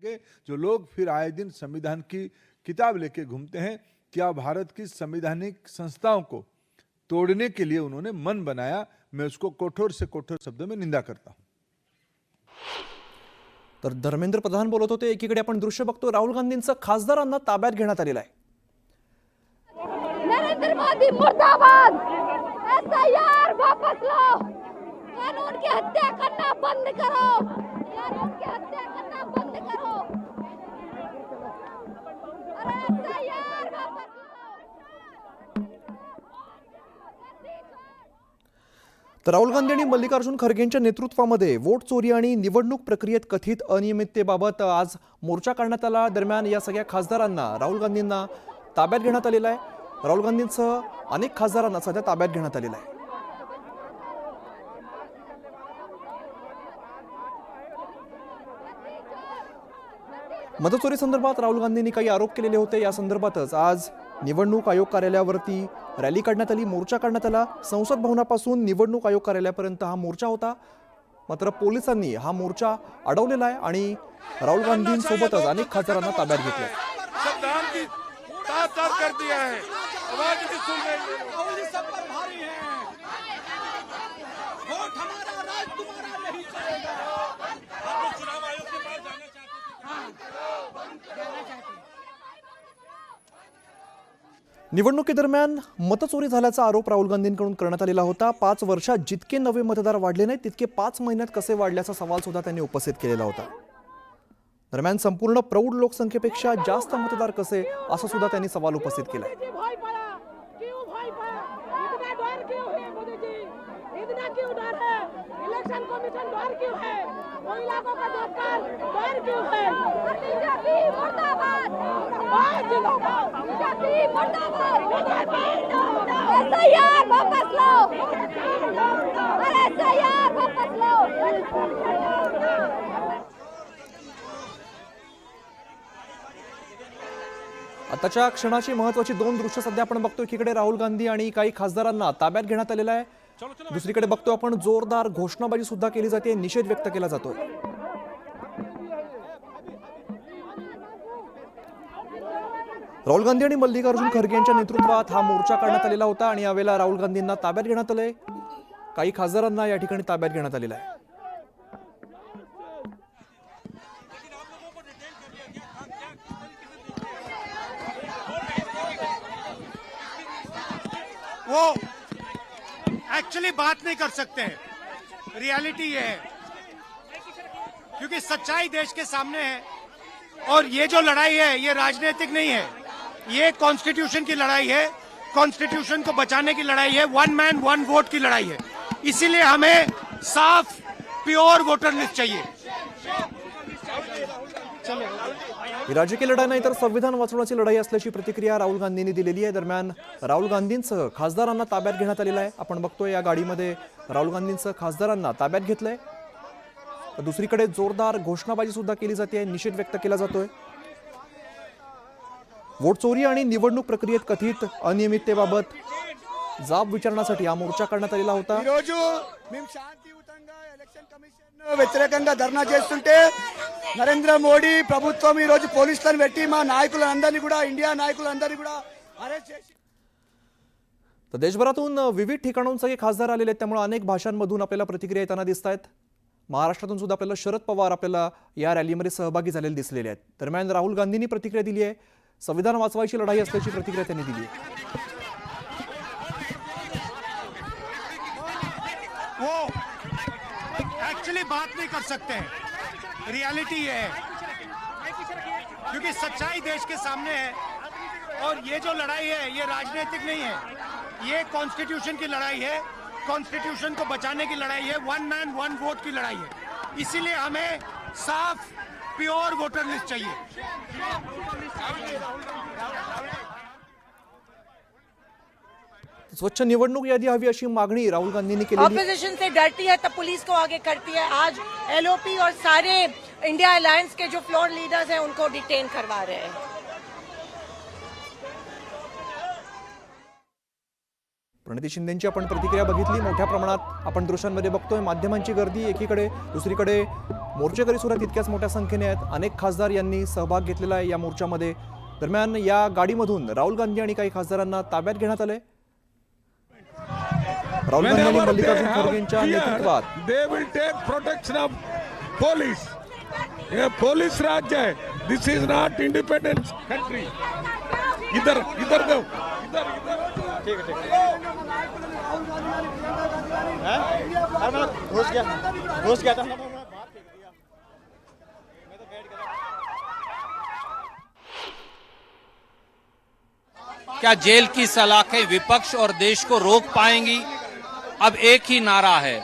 सके। जो लोग फिर आए दिन संविधान की किताब लेके घूमते हैं, क्या भारत की संवैधानिक संस्थाओं को तोड़ने के लिए उन्होंने मन बनाया, मैं उसको कठोर से कठोर शब्दों में निंदा करता हूं। तर धर्मेंद्र प्रधान बोलत होते। एकीकडे आपण दृश्य बघतो, राहुल गांधींचं खासदारांना ताब्यात घेण्यात आलेलं आहे। नरेंद्र मोदी मुर्दाबाद, एसआईआर वापस लो, कानून की हत्या करना बंद करो, कानून की हत्या करना बंद करो, अरे एसआईआर वापस लो। तर राहुल गांधी आणि मल्लिकार्जुन खरगेंच्या नेतृत्वामध्ये वोट चोरी आणि निवडणूक प्रक्रियेत कथित अनियमिततेबाबत आज मोर्चा काढण्यात आला। दरम्यान या सगळ्या खासदारांना, राहुल गांधींना ताब्यात घेण्यात आलेलं आहे। राहुल गांधींसह अनेक खासदारांना सध्या ताब्यात घेण्यात आलेलं आहे। मतचोरी संदर्भात राहुल गांधींनी काही आरोप केलेले होते। या संदर्भातच आज निवडणूक आयोग कार्यालयावरती रॅली काढण्यात आली, मोर्चा काढण्यात आला। संसद भवनापासून निवडणूक आयोग कार्यालयापर्यंत हा मोर्चा होता। मात्र पोलिसांनी हा मोर्चा अडवलेला आहे आणि राहुल गांधींसोबतच अनेक खासदारांना ताब्यात घेतलंय। कर दिया है, आवाज भी सुन रहे हैं, सब पर भारी है, वोट हमारा, राज तुम्हारा नहीं चलेगा। आप चुनाव आयोग के पास जाना चाहते हैं? निवडणुकीदरम्यान मतचोरी झाल्याचा आरोप राहुल गांधींकडून करण्यात आलेला होता। 5 वर्षात जितके नवे मतदार वाढले नाहीत तितके 5 महिन्यात कसे वाढल्याचा सवाल सुद्धा त्यांनी उपस्थित केलेला होता। दरम्यान संपूर्ण प्रौढ लोकसंख्येपेक्षा जास्त मतदार कसे, असा सुद्धा त्यांनी सवाल उपस्थित केला। इलेक्शन कमीशन डर क्यों है? महिलाओं का डर क्यों है? बीजेपी मुर्दाबाद, बीजेपी मुर्दाबाद, एसआईआर वापस लो, अरे एसआईआर वापस लो। आताच्या क्षणाची महत्त्वाची 2 दृश्य सध्या आपण बघतो। एकीकडे राहुल गांधी आणि काही खासदारांना ताब्यात घेण्यात आलेलं आहे। दुसरीकडे बघतो आपण जोरदार घोषणाबाजी सुद्धा केली जाते, निषेध व्यक्त केला जातोय। राहुल गांधी आणि मल्लिकार्जुन खरगे यांच्या नेतृत्वात हा मोर्चा काढण्यात आलेला होता आणि यावेळेला राहुल गांधींना ताब्यात घेण्यात आलंय। काही खासदारांना या ठिकाणी ताब्यात घेण्यात आलेलं आहे। वो एक्चुअली बात नहीं कर सकते हैं, रियलिटी ये है, क्योंकि सच्चाई देश के सामने है और ये जो लड़ाई है ये राजनीतिक नहीं है, ये कॉन्स्टिट्यूशन की लड़ाई है, कॉन्स्टिट्यूशन को बचाने की लड़ाई है, 1 मैन 1 वोट की लड़ाई है। इसीलिए हमें साफ प्योर वोटर लिस्ट चाहिए। ही राजकीय लढाई नाही तर संविधान वाचवण्याची लढाई असल्याची प्रतिक्रिया राहुल गांधींनी दिलेली आहे। दरम्यान राहुल गांधींसह खासदारांना ताब्यात घेण्यात आलेलं आहे। आपण बघतोय या गाडीमध्ये राहुल गांधींसह खासदारांना ताब्यात घेतलंय। दुसरीकडे जोरदार घोषणाबाजी सुद्धा केली जाते, निषेध व्यक्त केला जातोय। वोट चोरी आणि निवडणूक प्रक्रियेत कथित अनियमिततेबाबत जाब विचारण्यासाठी हा मोर्चा करण्यात आलेला होता। వ్యతిరేకంగా ధర్నా చేస్తుంటే నరేంద్ర మోడీ ప్రభుత్వం ఈ రోజు పోలీసులను పెట్టి మా నాయకులందరినీ కూడా, ఇండియా నాయకులందరినీ కూడా अरेस्ट చేసి तर देशभरातून विविध ठिकाणाहून सगळे खासदार आलेले आहेत, त्यामुळे अनेक भाषांमधून आपल्याला प्रतिक्रिया येताना दिसत आहेत। महाराष्ट्रातून सुद्धा आपल्याला शरद पवार आपल्याला या रॅलीमध्ये सहभागी झालेले दिसलेले आहेत। दरम्यान राहुल गांधींनी प्रतिक्रिया दिली आहे, संविधान वाचवायची लढाई असल्याची प्रतिक्रिया त्यांनी दिली आहे। एक्चुअली बात नहीं कर सकते हैं, रियलिटी ये है, क्योंकि सच्चाई देश के सामने है और ये जो लड़ाई है ये राजनीतिक नहीं है, ये कॉन्स्टिट्यूशन की लड़ाई है, कॉन्स्टिट्यूशन को बचाने की लड़ाई है, 1 मैन 1 वोट की लड़ाई है। इसीलिए हमें साफ प्योर वोटर लिस्ट चाहिए। स्वच्छ निवडणूक यादी हवी अशी मागणी राहुल गांधींनी केली आहे। ऑपोजिशन से डरती है तब पुलिस को आगे करती है। आज एलओपी और सारे इंडिया अलायंस के जो फ्लोर लीडर्स हैं उनको डिटेन करवा रहे हैं। प्रणिती शिंदेंची आपण प्रतिक्रिया बघितली। मोठ्या प्रमाणात आपण दृश्यांमध्ये बघतोय माध्यमांची गर्दी एकीकडे, दुसरीकडे मोर्चेकरी सुद्धा तितक्याच मोठ्या संख्येने आहेत. अनेक खासदार यांनी सहभाग घेतलेला आहे या मोर्चामध्ये. दरम्यान या गाडीमधून राहुल गांधी आणि काही खासदारांना ताब्यात घेण्यात आले. राहुल गांधी आणि मल्लिकार्जुन खरगेंच्या नेतृत्वात they will take protection of police. ये पोलीस राज्य है. This is not independent country. इधर इधर दो इधर इधर. ठीक है घुस गया था. क्या जेल की सलाखें विपक्ष और देश को रोक पाएंगी? अब एक ही नारा है,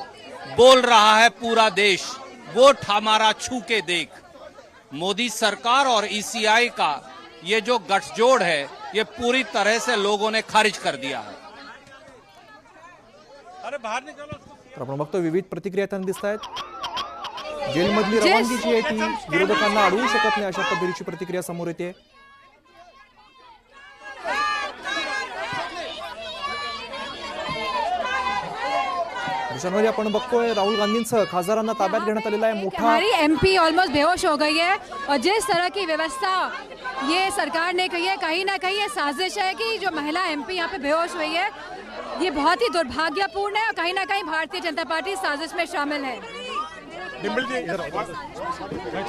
बोल रहा है पूरा देश, वोट हमारा छू के देख। मोदी सरकार और ईसीआई का ये जो गठजोड़ है ये पूरी तरह से लोगों ने खारिज कर दिया है। अरे बाहर निकलो. तर आपण बघतो विविध प्रतिक्रिया त्यांना दिसत आहेत. जेलमधली रवानगी जी आहे ती विरोधकांना अडवू शकत नाही अशा पद्धतीची प्रतिक्रिया समोर येते. आपण बघतोय राहुल गांधींसह खासदारांना ताब्यात घेण्यात आलेला आहे. मोठा हमारी एमपी ऑलमोस्ट बेहोश हो गई है और जिस तरह की व्यवस्था ये सरकार ने की है कहीं ना कहीं ये साजिश है कि जो महिला एमपी यहाँ पे बेहोश हुई है ये बहुत ही दुर्भाग्यपूर्ण है और कहीं ना कहीं भारतीय जनता पार्टी साजिश में शामिल है.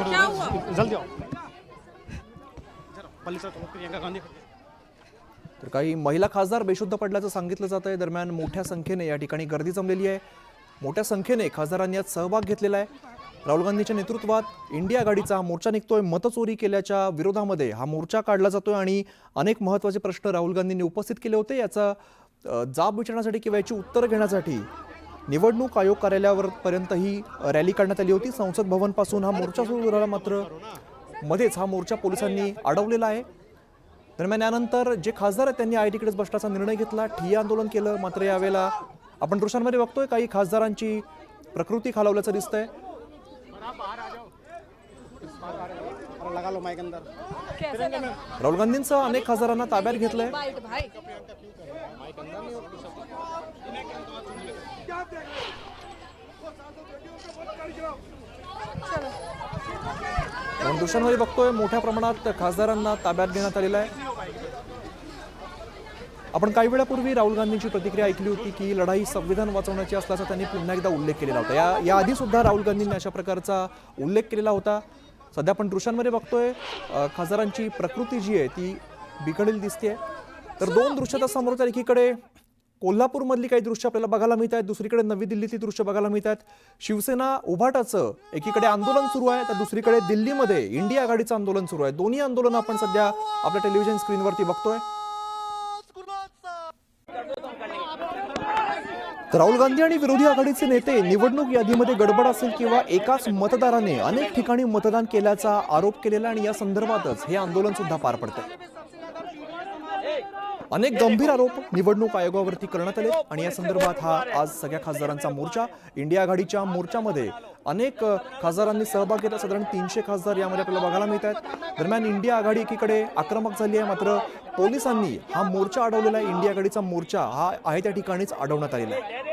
क्या हुआ? तर काही महिला खासदार बेशुद्ध पडल्याचं सांगितलं जात आहे. दरम्यान मोठ्या संख्येने या ठिकाणी गर्दी जमलेली आहे. मोठ्या संख्येने खासदारांनी यात सहभाग घेतलेला आहे. राहुल गांधींच्या नेतृत्वात इंडिया आघाडीचा हा मोर्चा निघतोय. मतचोरी केल्याच्या विरोधामध्ये हा मोर्चा काढला जातोय आणि अनेक महत्त्वाचे प्रश्न राहुल गांधींनी उपस्थित केले होते. याचा जाब विचारण्यासाठी किंवा याची उत्तरं घेण्यासाठी निवडणूक आयोग कार्यालयावर पर्यंत ही रॅली काढण्यात आली होती. संसद भवनपासून हा मोर्चा सुरू झाला, मात्र मध्येच हा मोर्चा पोलिसांनी अडवलेला आहे. दरम्यान यानंतर जे खासदार आहेत त्यांनी आयटीकडेच बसण्याचा निर्णय घेतला, ठिय्या आंदोलन केलं. मात्र यावेळेला आपण दृश्यांमध्ये बघतोय काही खासदारांची प्रकृती खालावल्याचं दिसतंय. राहुल गांधींसह अनेक खासदारांना ताब्यात घेतलंय. आपण दृश्यांमध्ये बघतोय मोठ्या प्रमाणात खासदारांना ताब्यात घेण्यात आलेलं आहे. आपण काही वेळापूर्वी राहुल गांधींची प्रतिक्रिया ऐकली होती की लढाई संविधान वाचवण्याची असल्याचा त्यांनी पुन्हा एकदा उल्लेख केलेला होता. याआधी सुद्धा राहुल गांधींनी अशा प्रकारचा उल्लेख केलेला होता. सध्या आपण दृश्यांमध्ये बघतोय खासदारांची प्रकृती जी आहे ती बिघडलेली दिसते. तर दोन दृश्य समोर आहेत. एकीकडे कोल्हापूरमधली काही दृश्य आपल्याला बघायला मिळत आहेत, दुसरीकडे नवी दिल्लीतली दृश्य बघायला मिळत आहेत. शिवसेना उभाटाचं एकीकडे आंदोलन सुरू आहे तर दुसरीकडे दिल्लीमध्ये इंडिया आघाडीचं आंदोलन सुरू आहे. दोन्ही आंदोलन आपण सध्या आपल्या टेलिव्हिजन स्क्रीनवरती बघतोय. राहुल गांधी आणि विरोधी आघाडीचे नेते निवडणूक यादीमध्ये गडबड असेल किंवा एकाच मतदाराने अनेक ठिकाणी मतदान केल्याचा आरोप केलेला आणि या संदर्भातच हे आंदोलन सुद्धा पार पडतंय. अनेक गंभीर आरोप निवडणूक आयोगावरती करण्यात आले आणि या संदर्भात हा आज सगळ्या खासदारांचा मोर्चा. इंडिया आघाडीच्या मोर्चामध्ये अनेक खासदारांनी सहभाग घेतला. साधारण 300 खासदार यामध्ये आपल्याला बघायला मिळत आहेत. दरम्यान इंडिया आघाडी एकीकडे आक्रमक झाली आहे, मात्र पोलिसांनी हा मोर्चा अडवलेला आहे. इंडिया आघाडीचा मोर्चा हा आहे त्या ठिकाणीच अडवण्यात आलेला आहे.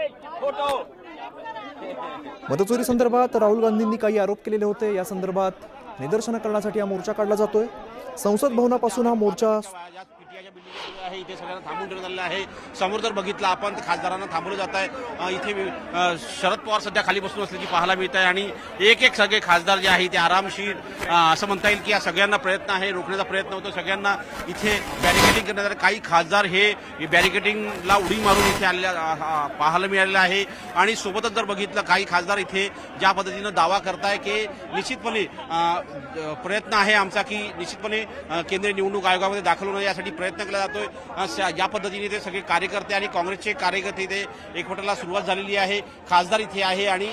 मतचोरी संदर्भात राहुल गांधींनी काही आरोप केलेले होते. या संदर्भात निदर्शनं करण्यासाठी हा मोर्चा काढला जातोय. संसद भवनापासून हा मोर्चा इथे सगळ्यांना थांबून ठेवण्यात आलेलं आहे. समोर जर बघितलं आपण खासदारांना थांबवलं जात आहे. इथे शरद पवार सध्या खाली बसून असल्याची पाहायला मिळत आहे आणि एक एक सगळे खासदार जे आहे ते आरामशीर असं म्हणता येईल की या सगळ्यांना प्रयत्न आहे, रोखण्याचा प्रयत्न होतो. सगळ्यांना इथे बॅरिकेडिंग करण्यात आलं. काही खासदार हे बॅरिकेडिंगला उडी मारून इथे आलेल्या पाहायला मिळालेलं आहे आणि सोबतच जर बघितलं काही खासदार इथे ज्या पद्धतीनं दावा करताय की निश्चितपणे प्रयत्न आहे आमचा की निश्चितपणे केंद्रीय निवडणूक आयोगामध्ये दाखल होणं यासाठी प्रयत्न केला जातोय. ज्या पद्धतीने ते सगळे कार्यकर्ते आणि काँग्रेसचे कार्यकर्ते इथे एकवटाला सुरुवात झालेली आहे. खासदार इथे आहे आणि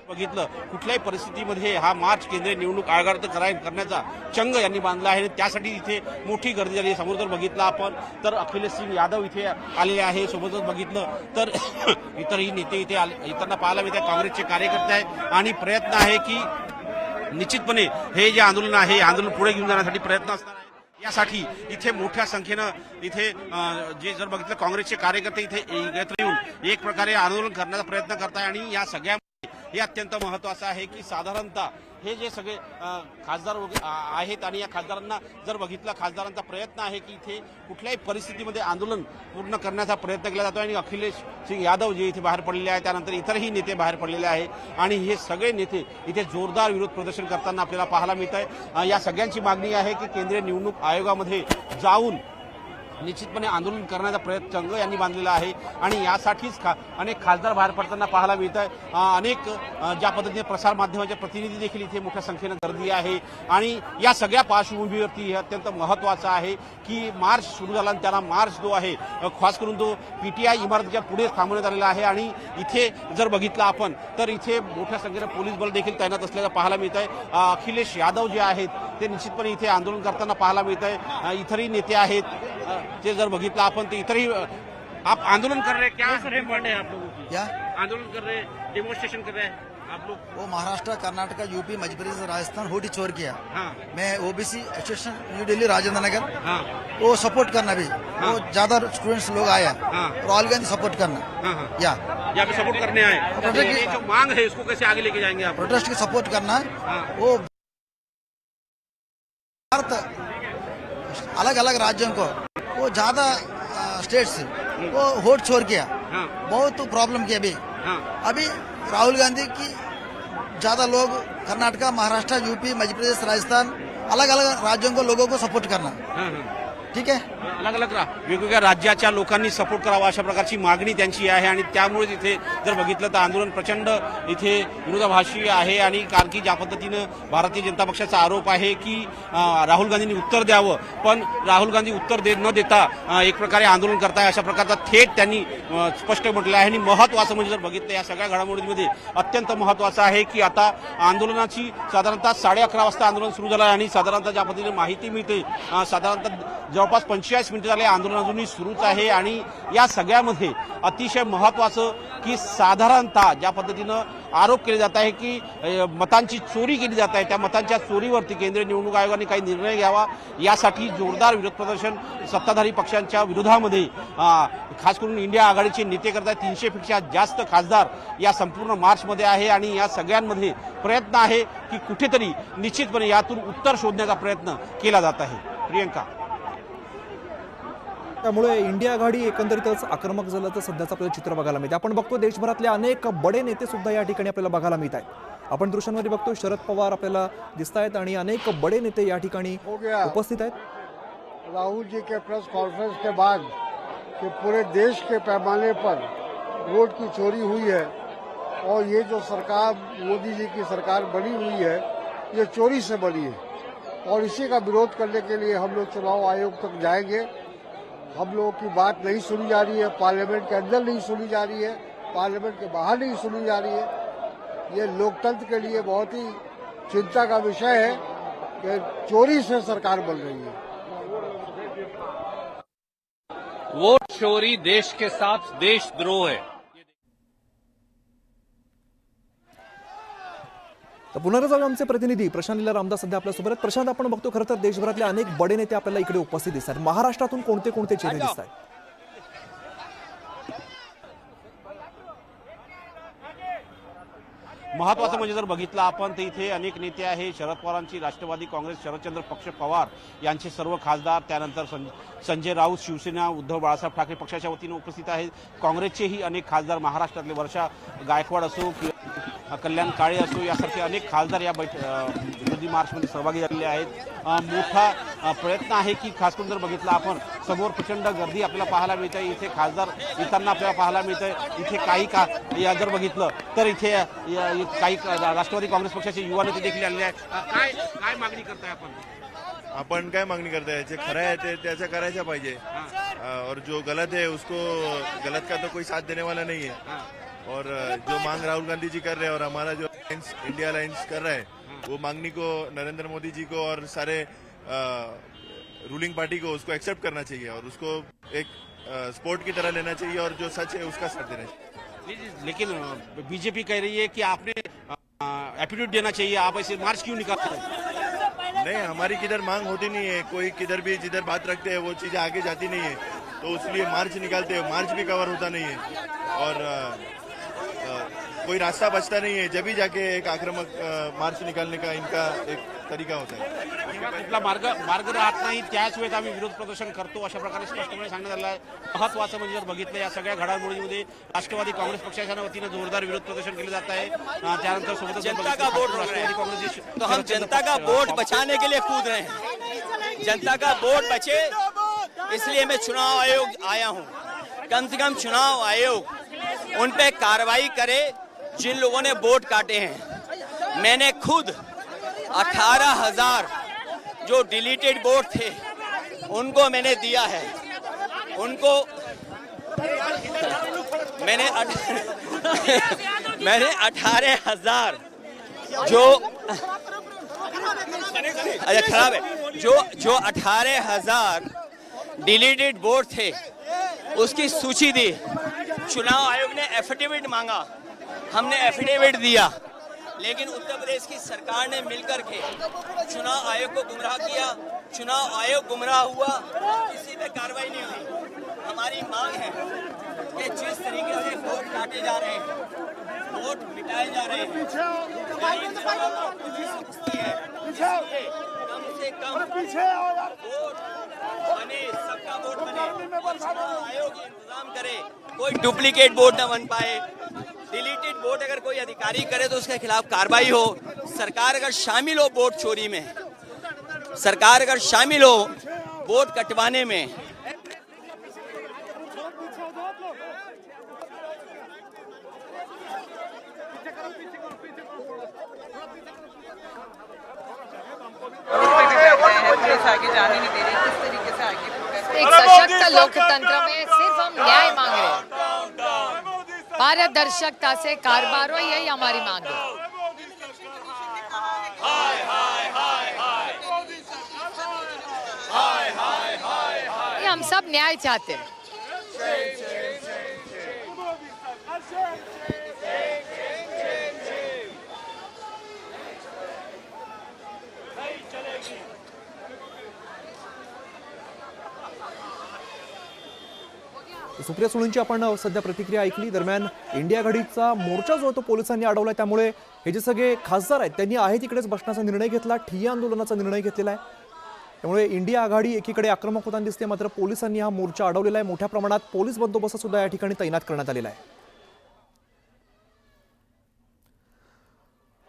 बघितलं कुठल्याही परिस्थितीमध्ये हा मार्च केंद्रीय निवडणूक आयोगात करण्याचा चंग यांनी बांधला आहे. त्यासाठी इथे मोठी गर्दी झाली. समोर जर बघितलं आपण तर अखिलेश सिंग यादव इथे आलेले आहे. सोबतच बघितलं तर इतरही नेते इथे येताना पाहायला मिळतात. काँग्रेसचे कार्यकर्ते आहे आणि प्रयत्न आहे की निश्चितपणे हे जे आंदोलन आहे आंदोलन पुढे घेऊन जाण्यासाठी प्रयत्न असणार आहे. यासाठी इथे मोठ्या संख्येनं इथे जे जर बघितलं काँग्रेसचे कार्यकर्ते इथे एकत्र येऊन एक प्रकारे आंदोलन करण्याचा प्रयत्न करताय आणि या सगळ्या हे अत्यंत महत्वाचं आहे की साधारणतः हे जे सगळे खासदार आहेत आणि या खासदारांना जर बघितलं, खासदारांचा प्रयत्न आहे की इथे कुठल्याही परिस्थितीमध्ये आंदोलन पूर्ण करण्याचा प्रयत्न केला जातो आणि अखिलेश सिंग यादव जे इथे बाहेर पडलेले आहेत, त्यानंतर इतरही नेते बाहेर पडलेले आहेत आणि हे सगळे नेते इथे जोरदार विरोध प्रदर्शन करताना आपल्याला पाहायला मिळत आहे. या सगळ्यांची मागणी आहे की केंद्रीय निवडणूक आयोगामध्ये जाऊन निश्चितपणे आंदोलन करण्याचा प्रयत्न संघ यांनी बांधलेला आहे आणि यासाठीच अनेक खासदार बाहेर पडताना पाहायला मिळत आहे. अनेक ज्या पद्धतीने प्रसारमाध्यमांचे प्रतिनिधी देखील इथे मोठ्या संख्येनं गर्दी आहे आणि या सगळ्या पार्श्वभूमीवरती हे अत्यंत महत्वाचं आहे की मार्च सुरू झाला आणि त्याला मार्च जो आहे खास करून तो पीटीआय इमारतीच्या पुढे थांबवण्यात आलेला आहे आणि इथे जर बघितलं आपण तर इथे मोठ्या संख्येनं पोलीस बल देखील तैनात असल्याचं पाहायला मिळत आहे. अखिलेश यादव जे आहेत ते निश्चितपणे इथे आंदोलन करताना पाहायला मिळत आहे. इतरही नेते आहेत ते जर बघितलं आपण तर इतरही आप आंदोलन कर रहे हैं, क्या डिमांड है आप लोगों की? क्या आंदोलन कर रहे हैं, डेमोन्स्ट्रेशन कर रहे हैं आप लोग? वो महाराष्ट्र, कर्नाटक, यूपी, मध्य प्रदेश, राजस्थान होटी छोड़ किया. हाँ मैं ओबीसी एसोसिएशन न्यू दिल्ली राजेंद्र नगर हाँ वो सपोर्ट करना भी. वो ज्यादा स्टूडेंट्स लोग आया. हाँ. राहुल गांधी सपोर्ट करना. हाँ हाँ या यहाँ पे सपोर्ट करने आए. तो ये जो मांग है इसको कैसे आगे लेके जाएंगे आप? प्रोटेस्ट की सपोर्ट करना. हाँ. वो अलग अलग राज्यों को वो ज्यादा स्टेट्स वो वोट छोड़ किया. हाँ बहुत प्रॉब्लम किया. हाँ अभी राहुल गांधी की ज्यादा लोग कर्नाटका, महाराष्ट्र, यूपी, मध्य प्रदेश, राजस्थान अलग अलग राज्यों को लोगों को सपोर्ट करना. हाँ हाँ ठीक आहे. अलग अलग वेगवेगळ्या राज्याच्या लोकांनी सपोर्ट करावा अशा प्रकारची मागणी त्यांची आहे आणि त्यामुळे इथे जर बघितलं तर आंदोलन प्रचंड इथे विरोधाभासी आहे आणि कारण की ज्या पद्धतीनं भारतीय जनता पक्षाचा आरोप आहे की राहुल गांधींनी उत्तर द्यावं पण राहुल गांधी उत्तर न देता एक प्रकारे आंदोलन करताय अशा प्रकारचा थेट त्यांनी स्पष्ट म्हटलं आहे. आणि महत्वाचं म्हणजे जर बघितलं या सगळ्या घडामोडींमध्ये अत्यंत महत्वाचं आहे की आता आंदोलनाची साधारणतः 11:30 वाजता आंदोलन सुरू झालं आणि साधारणतः ज्या पद्धतीने माहिती मिळते साधारणतः जवळपास 45 मिनिटं झाले आंदोलन अजूनही सुरूच आहे. आणि या सगळ्यामध्ये अतिशय महत्वाचं की साधारणतः ज्या पद्धतीनं आरोप केले जात आहे की मतांची चोरी केली जात आहे त्या मतांच्या चोरीवरती केंद्रीय निवडणूक आयोगाने काही निर्णय घ्यावा यासाठी जोरदार विरोध प्रदर्शन सत्ताधारी पक्षांच्या विरोधामध्ये खास करून इंडिया आघाडीचे नेते करत आहेत. 300 पेक्षा जास्त खासदार या संपूर्ण मार्चमध्ये आहे आणि या सगळ्यांमध्ये प्रयत्न आहे की कुठेतरी निश्चितपणे यातून उत्तर शोधण्याचा प्रयत्न केला जात आहे. प्रियंका, त्यामुळे इंडिया आघाडी एकंदरीतच आक्रमक झाल्याचं सध्याचं आपल्याला चित्र बघायला मिळते. आपण बघतो देशभरातले अनेक बडे नेते सुद्धा या ठिकाणी आपल्याला बघायला मिळत आहेत. आपण दृश्यांमध्ये बघतो शरद पवार आपल्याला दिसत आहेत आणि अनेक बडे नेते या ठिकाणी उपस्थित आहेत. राहुल जी के प्रेस कॉन्फ्रेंस के बाद कि पूरे देश के पैमाने पर वोट की चोरी हुई है और ये जो सरकार मोदी जी की सरकार बनी हुई है ये चोरी से बनी है और इसी का विरोध करने के लिए हम लोग चुनाव आयोग तक जाएंगे. हम लोगों की बात नहीं सुनी जा रही है, पार्लियामेंट के अंदर नहीं सुनी जा रही है, पार्लियामेंट के बाहर नहीं सुनी जा रही है. ये लोकतंत्र के लिए बहुत ही चिंता का विषय है कि चोरी से सरकार बन रही है. वोट चोरी देश के साथ देशद्रोह है. तर पुन्हा जाऊया आमचे प्रतिनिधी प्रशांत लीला रामदास सध्या आपल्यासोबत. प्रशांत, आपण बघतो खरं तर देशभरातले अनेक बडे नेते आपल्याला इकडे उपस्थित दिसतात. महाराष्ट्रातून कोणते कोणते चेहरे दिसत आहेत? महत्वाचं म्हणजे जर बघितलं आपण तर इथे अनेक नेते आहे. शरद पवारांची राष्ट्रवादी काँग्रेस, शरदचंद्र पक्ष पवार यांचे सर्व खासदार, त्यानंतर संजय राऊत शिवसेना, उद्धव बाळासाहेब ठाकरे पक्षाच्या वतीने उपस्थित आहेत. काँग्रेसचेही अनेक खासदार महाराष्ट्रातले वर्षा गायकवाड असो किंवा कल्याण काळे असो यासारखे अनेक खासदार या विरोधी मार्चमध्ये सहभागी झालेले आहेत. मोठा प्रयत्न आहे की खास करून जर बघितलं आपण समोर प्रचंड गर्दी आपल्याला पाहायला मिळते. इथे खासदार येताना आपल्याला पाहायला मिळतंय. इथे काही जर बघितलं तर इथे काही राष्ट्रवादी काँग्रेस पक्षाचे युवा नेते देखील आलेले आहेत. काय मागणी करताय आपण काय मागणी करताय? जे खरं आहे ते त्याचं करायचं पाहिजे और जो गलत है उसको गलत का तो कोई साथ देने वाला नहीं है. और जो मांग राहुल गांधी जी कर रहे हैं और हमारा जो इंडिया अलायंस कर रहा है वो मांगनी को नरेंद्र मोदी जी को और सारे रूलिंग पार्टी को उसको एक्सेप्ट करना चाहिए और उसको एक स्पोर्ट की तरह लेना चाहिए और जो सच है उसका साथ देना चाहिए. लेकिन बीजेपी कह रही है कि आपने एफिडेविट देना चाहिए, आप ऐसे मार्च क्यों निकालते हैं? नहीं, हमारी किधर मांग होती नहीं है. कोई किधर भी जिधर बात रखते हैं वो चीजें आगे जाती नहीं है तो इसलिए मार्च निकालते हैं. मार्च भी कवर होता नहीं है और कोई रास्ता बचता नहीं है, जब भी जाके एक आक्रामक मार्च निकालने का इनका एक तरीका होता है. कुठला मार्ग राहत नाही, त्याच वेळेस आम्ही विरोध प्रदर्शन करतो अशा प्रकारे स्पष्टपणे सांगण्यात आलं आहे. महत्वाचं म्हणजे जर बघितलं या सगळ्या घडामोडींमध्ये राष्ट्रवादी काँग्रेस पक्षाच्या वतीनं जोरदार विरोध प्रदर्शन केले जात आहे. त्यानंतर सोबतच जनता का वोट राष्ट्रवादी काँग्रेस तो हम जनता का वोट बचाने के लिए कूद रहे हैं. जनता का वोट बचे इसलिए मैं चुनाव आयोग आया हूं. कम से कम चुनाव आयोग उन पे कार्रवाई करे जिन लोगों ने वोट काटे हैं. मैंने खुद 18,000 जो डिलीटेड वोट थे उनको मैंने दिया है. उनको मैंने 18,000 जो अच्छा खराब है जो 18,000 डिलीटेड वोट थे उसकी सूची दी. चुनाव आयोग ने एफिडेविट मांगा, हमने एफिडेविट दिया, लेकिन उत्तर प्रदेश की सरकार ने मिलकर के चुनाव आयोग को गुमराह किया. चुनाव आयोग गुमराह हुआ, किसी पे कार्रवाई नहीं हुई. हमारी मांग है कि जिस तरीके से वोट काटे जा रहे हैं, वोट मिटाए जा रहे हैं, गरीब लोगों को कुछ समझती है, इसलिए कम से कम वोट बने, सबका वोट बने और चुनाव आयोग इंतजाम करे, कोई डुप्लीकेट वोट न बन पाए. डिलीटेड वोट अगर कोई अधिकारी करे तो उसके खिलाफ कार्रवाई हो. सरकार अगर शामिल हो वोट चोरी में, सरकार अगर शामिल हो वोट कटवाने में, आगे जाने नहीं दे रही. किस तरीके से आगे एक सशक्त लोकतंत्र में सिर्फ हम न्याय मांग रहे हैं, पारदर्शकता से कारभार हो, यही हमारी मांग है. ये हम सब न्याय चाहते हैं. सुप्रिया सुळेंची आपण सध्या प्रतिक्रिया ऐकली. दरम्यान इंडिया आघाडीचा मोर्चा जो तो पोलिसांनी अडवला, त्यामुळे हे जे सगळे खासदार आहेत त्यांनी आहे तिकडेच बसण्याचा निर्णय घेतला, ठिय्या आंदोलनाचा निर्णय घेतलेला आहे. त्यामुळे इंडिया आघाडी एकीकडे आक्रमक होताना दिसते, मात्र पोलिसांनी हा मोर्चा अडवलेला आहे. मोठ्या प्रमाणात पोलीस बंदोबस्त सुद्धा या ठिकाणी तैनात करण्यात आलेला आहे.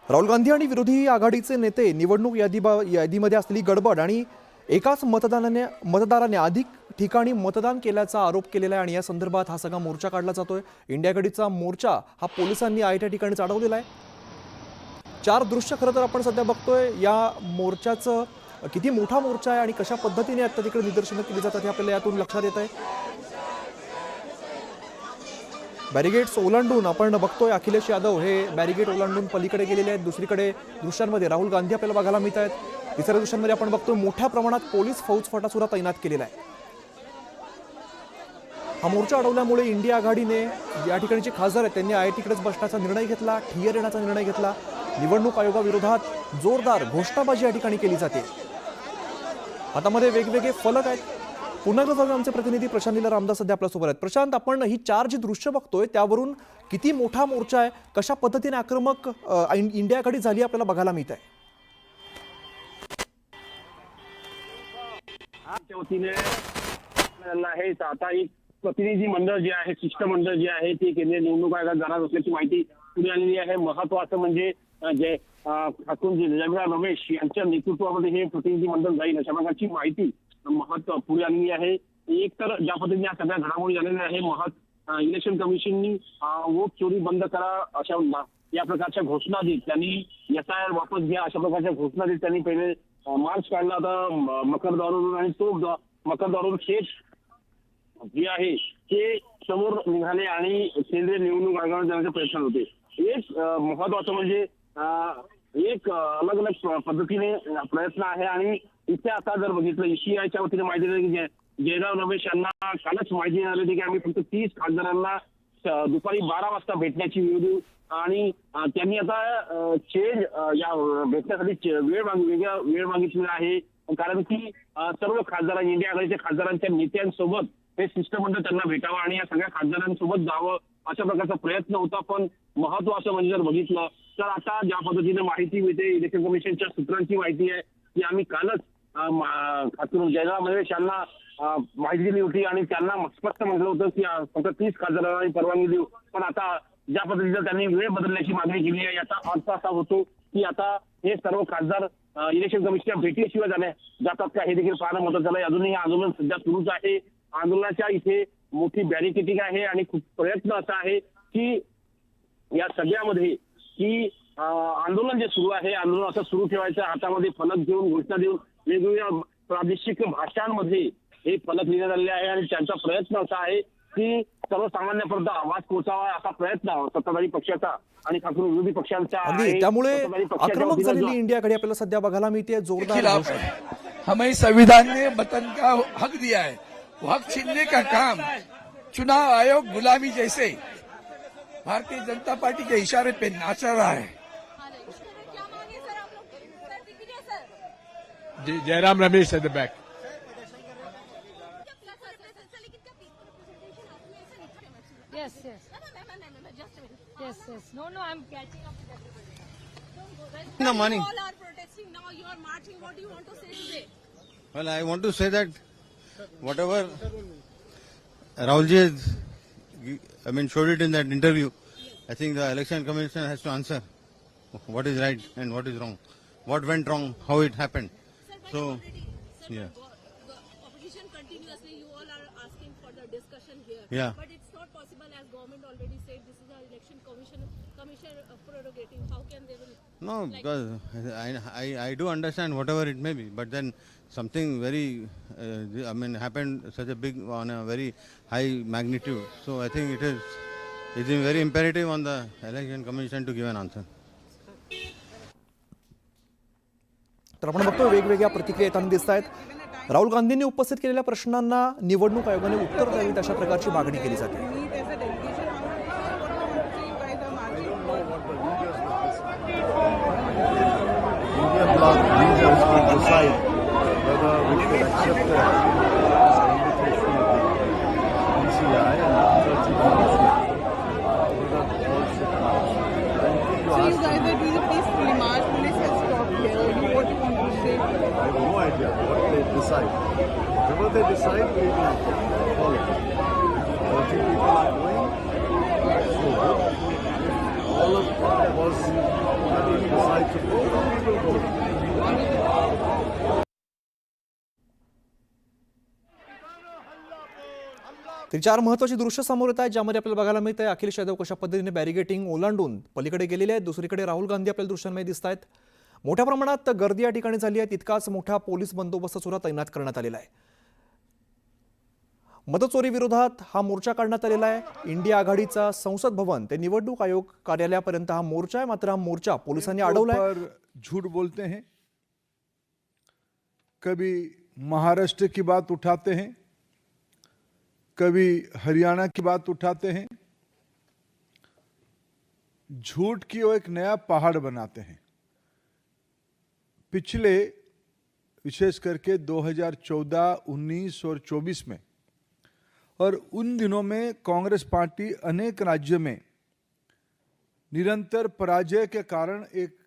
राहुल गांधी आणि विरोधी आघाडीचे नेते निवडणूक यादीमध्ये असलेली गडबड आणि एकाच मतदाराने अधिक ठिकाणी मतदान केल्याचा आरोप केलेला आहे आणि या संदर्भात हा सगळा मोर्चा काढला जातोय. इंडिया आघाडीचा मोर्चा हा पोलिसांनी त्या ठिकाणी अडवलेला आहे. 4 दृश्य खरं तर आपण सध्या बघतोय. या मोर्चाचं किती मोठा मोर्चा आहे आणि कशा पद्धतीने आता तिकडे निदर्शनं केली जातात हे आपल्याला यातून लक्षात येत आहे. बॅरिगेट्स ओलांडून आपण बघतोय अखिलेश यादव हे बॅरिगेट ओलांडून पलीकडे गेलेले आहेत. दुसरीकडे दृश्यांमध्ये राहुल गांधी आपल्याला बघायला मिळत आहेत. तिसऱ्या दृश्यांमध्ये आपण बघतोय मोठ्या प्रमाणात पोलीस फौजफाटा सुद्धा तैनात केलेला आहे. हा मोर्चा अडवल्यामुळे इंडिया आघाडीने या ठिकाणचे खासदार आहेत त्यांनी आयटीकडेच बसण्याचा निर्णय घेतला, ठिय्या देण्याचा निर्णय घेतला. निवडणूक आयोगाविरोधात जोरदार घोषणाबाजी या ठिकाणी केली जाते. हातामध्ये वेगवेगळे फलक आहेत. पुन्हा एकदा जाऊया, आमचे प्रतिनिधी प्रशांत लीला रामदास सध्या आपल्यासोबत आहेत. प्रशांत, आपण ही 4 जी दृश्य बघतोय त्यावरून किती मोठा मोर्चा आहे, कशा पद्धतीने आक्रमक इंडिया आघाडी झाली आपल्याला बघायला मिळत आहे. वतीने आहे आता एक प्रतिनिधी मंडळ जे आहे, शिष्टमंडळ जे आहे ते केंद्रीय निवडणूक आयोगात जाणार असल्याची माहिती पुढे आलेली आहे. महत्वाचं म्हणजे जे ठाकूर जगराव रमेश यांच्या नेतृत्वामध्ये हे प्रतिनिधी मंडळ जाईल अशा प्रकारची माहिती महत्व पुढे आलेली आहे. एक तर ज्या पद्धतीने या सगळ्या घडामोडी झालेल्या आहे, इलेक्शन कमिशननी वोट चोरी बंद करा अशा या प्रकारच्या घोषणा देत त्यांनी SIR वापस घ्या अशा प्रकारच्या घोषणा देत त्यांनी पहिले मार्च काढला होता मकरदौरवरून आणि तो मकरदौरवरून थेट जे आहे ते समोर निघाले आणि केंद्रीय निवडणूक आयोगावर जाण्याचे प्रयत्न होते. एक महत्वाचं म्हणजे एक अलग अलग पद्धतीने प्रयत्न आहे आणि इथे आता जर बघितलं ECIच्या वतीने माहिती दिली की जयराव रमेश यांना कालच माहिती मिळाली होती की आम्ही फक्त 30 खासदारांना दुपारी 12 वाजता भेटण्याची वेळ आणि त्यांनी आता चेंज या भेटण्यासाठी वेगळा वेळ मागितलेला आहे. कारण की सर्व खासदारांनी इंडिया आघाडीच्या खासदारांच्या नेत्यांसोबत हे शिष्टमंडळ त्यांना भेटावं आणि या सगळ्या खासदारांसोबत जावं अशा प्रकारचा प्रयत्न होता. पण महत्वाचं म्हणजे जर बघितलं तर आता ज्या पद्धतीने माहिती मिळते, इलेक्शन कमिशनच्या सूत्रांची माहिती आहे की आम्ही कालच जयराम रमेश यांना माहिती दिली होती आणि त्यांना स्पष्ट म्हटलं होतं की फक्त 30 खासदारांना परवानगी देऊ. पण आता ज्या पद्धतीने त्यांनी वेळ बदलण्याची मागणी केली आहे, याचा अर्थ असा होतो की आता हे सर्व खासदार इलेक्शन कमिशनच्या भेटीशिवाय जातात का, हे देखील पाहणं महत्त्वाचं आहे. अजूनही आंदोलन सध्या सुरूच आहे. आंदोलनाच्या इथे मोठी बॅरिकेडिंग आहे आणि खूप प्रयत्न असा आहे की या सगळ्यामध्ये की आंदोलन जे सुरू आहे, आंदोलन असं सुरू ठेवायचं, हातामध्ये फलक घेऊन घोषणा देऊन वेगवेगळ्या प्रादेशिक भाषांमध्ये हे फलक लिहिण्यात आलेले आहे आणि त्यांचा प्रयत्न असा आहे की सर्वसामान्यांपर्यंत आवाज पोहोचावा, असा प्रयत्न सत्ताधारी पक्षाचा आणि खास करून विरोधी पक्षांचा आहे. त्यामुळे सत्ताधारी पक्षाच्या आक्रमक वतीनं झालेली इंडिया आघाडी आपल्याला सध्या बघायला मिळते. जोरदार घोषणा. हमें संविधान ने वतन का हक दिया है, वो हक छीनने का काम चुनाव आयोग गुलामी जैसे भारतीय जनता पार्टी के इशारे पे नाच रहा है. Jairam Ramesh at the back. Yes. No, I'm catching up with everybody. No money. All are protesting now. You are marching. What do you want to say today? Well, I want to say that whatever Rahulji has, showed it in that interview, I think the election commission has to answer what is right and what is wrong, what went wrong, how it happened. So, yeah. The opposition continuously, you all are asking for the discussion here. Yeah. But it's not possible, as government already said, this is our election commission prerogative. How can they will? No, because I do understand whatever it may be, but then something very, happened such a big, on a very high magnitude. So I think it is very imperative on the election commission to give an answer. तर आपण बघतो वेगवेगळ्या प्रतिक्रिया येताना दिसत आहेत. राहुल गांधींनी उपस्थित केलेल्या प्रश्नांना निवडणूक आयोगाने उत्तर द्यावीत अशा प्रकारची मागणी केली जाते. Whatever they decide, we will follow. 30 people are going. So all of was decide to go, we will go. तरी 4 महत्त्वाची दृश्य समोर येत आहेत, ज्यामध्ये आपल्याला बघायला मिळत आहे अखिलेश यादव कशा पद्धतीने बॅरिगेटिंग ओलांडून पलीकडे गेलेले आहेत. दुसरीकडे राहुल गांधी आपल्याला दृश्यांमध्ये दिसत आहेत. मोठ्या प्रमाणात गर्दी या ठिकाणी झाली आहे. तितकाच मोठा पोलीस बंदोबस्त सुद्धा तैनात करण्यात आलेला आहे. मतचोरी विरोधात हा मोर्चा काढण्यात आलेला आहे. इंडिया आघाडीचा संसद भवन ते निवडणूक आयोग कार्यालयापर्यंत हा मोर्चा आहे. मात्र हा मोर्चा पोलिसांनी अडवलाय. झूठ बोलते हैं, कभी महाराष्ट्र की बात उठाते हैं, कभी हरियाणा की बात उठाते हैं. झूठ की वो एक नया पहाड़ बनाते हैं. पिछले विशेष करके 2014, 19 और 24 में और उन दिनों में कांग्रेस पार्टी अनेक राज्यों में निरंतर पराजय के कारण एक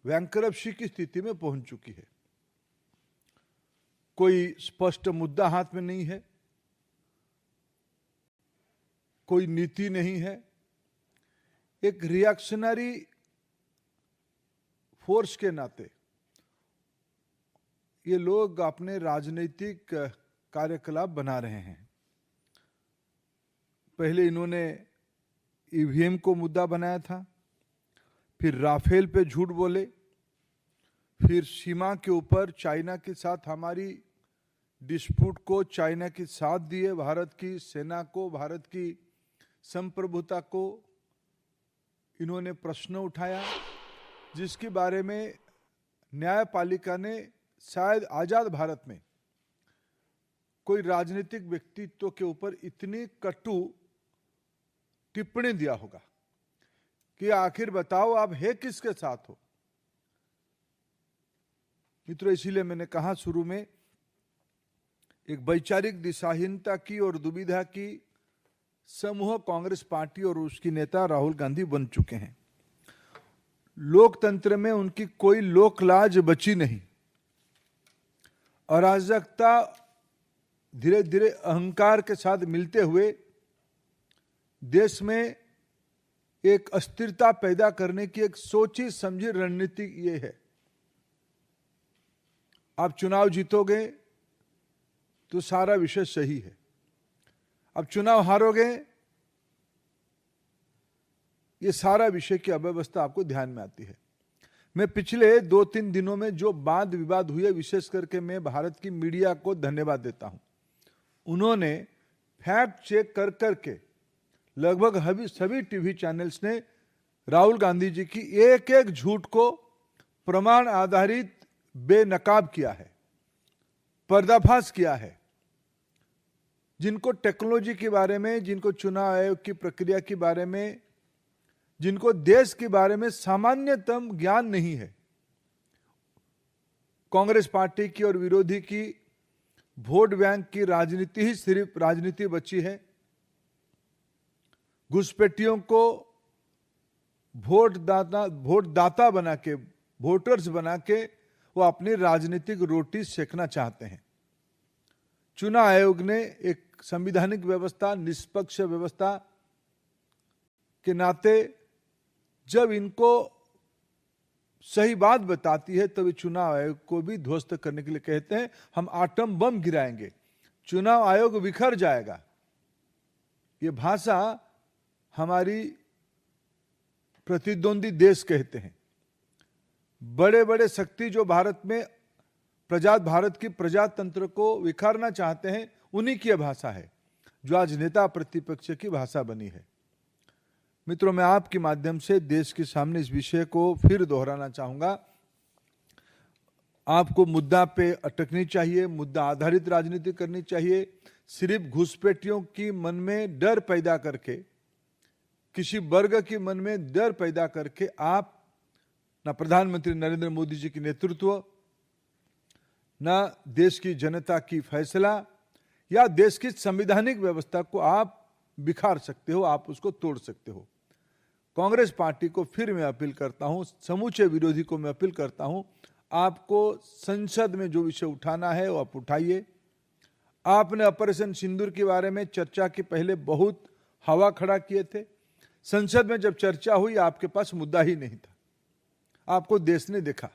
बैंकरप्सी की स्थिति में पहुंच चुकी है. कोई स्पष्ट मुद्दा हाथ में नहीं है, कोई नीति नहीं है. एक रिएक्शनरी फोर्स के नाते ये लोग अपने राजनीतिक कार्यकलाप बना रहे हैं. पहले इन्होंने ईवीएम को मुद्दा बनाया था, फिर राफेल पे झूठ बोले, फिर सीमा के ऊपर चाइना के साथ हमारी डिस्प्यूट को चाइना के साथ दिए, भारत की सेना को, भारत की संप्रभुता को इन्होंने प्रश्न उठाया, जिसके बारे में न्यायपालिका ने शायद आजाद भारत में कोई राजनीतिक व्यक्तित्व के ऊपर इतनी कटु टिप्पणी दिया होगा कि आखिर बताओ आप है किसके साथ हो. मित्रों, इसीलिए मैंने कहा शुरू में, एक वैचारिक दिशाहीनता की और दुविधा की समूह कांग्रेस पार्टी और उसकी नेता राहुल गांधी बन चुके हैं। लोकतंत्र में उनकी कोई लोकलाज बची नहीं। अराजकता धीरे धीरे अहंकार के साथ मिलते हुए देश में एक अस्थिरता पैदा करने की एक सोची समझी रणनीति ये है। आप चुनाव जीतोगे तो सारा विषय सही है, अब चुनाव हारोगे ये सारा विषय की अव्यवस्था आपको ध्यान में आती है। मैं पिछले 2-3 दिनों में जो वाद विवाद हुए, विशेष करके मैं भारत की मीडिया को धन्यवाद देता हूं। उन्होंने फैक्ट चेक कर करके लगभग सभी टीवी चैनल्स ने राहुल गांधी जी की एक एक झूठ को प्रमाण आधारित बेनकाब किया है, पर्दाफाश किया है। जिनको टेक्नोलॉजी के बारे में, जिनको चुनाव आयोग की प्रक्रिया के बारे में, जिनको देश के बारे में सामान्यतम ज्ञान नहीं है, कांग्रेस पार्टी की और विरोधी की वोट बैंक की राजनीति ही सिर्फ राजनीति बची है। घुसपैठियों को वोट दाता बना के, वोटर्स बना के वो अपनी राजनीतिक रोटी सेकना चाहते हैं। चुनाव आयोग ने एक संवैधानिक व्यवस्था, निष्पक्ष व्यवस्था के नाते जब इनको सही बात बताती है तभी चुनाव आयोग को भी ध्वस्त करने के लिए कहते हैं हम आटम बम गिराएंगे, चुनाव आयोग बिखर जाएगा। ये भाषा हमारी प्रतिद्वंदी देश कहते हैं। बड़े बड़े शक्ति जो भारत की प्रजातंत्र को विखारना चाहते हैं, उन्हीं की भाषा है जो आज नेता प्रतिपक्ष की भाषा बनी है। मित्रों, मैं आपके माध्यम से देश के सामने इस विषय को फिर दोहराना चाहूंगा। आपको मुद्दा पे अटकनी चाहिए, मुद्दा आधारित राजनीति करनी चाहिए। सिर्फ घुसपैठियों की मन में डर पैदा करके, किसी वर्ग के मन में डर पैदा करके आप ना प्रधानमंत्री नरेंद्र मोदी जी की नेतृत्व, ना देश की जनता की फैसला या देश की संवैधानिक व्यवस्था को आप बिखार सकते हो, आप उसको तोड़ सकते हो। कांग्रेस पार्टी को फिर मैं अपील करता हूं, समूचे विरोधी को मैं अपील करता हूं, आपको संसद में जो विषय उठाना है वो आप उठाइए। आपने ऑपरेशन सिंदूर के बारे में चर्चा के पहले बहुत हवा खड़ा किए थे। संसद में जब चर्चा हुई आपके पास मुद्दा ही नहीं था, आपको देश ने देखा।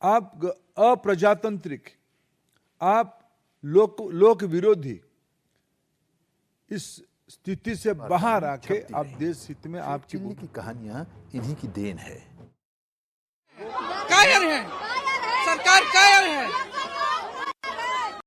आप अप्रजातांत्रिक, आप लोक विरोधी, इस स्थिति से बाहर आके आप देश हित में आपकी की कहानियां इन्हीं की देन है।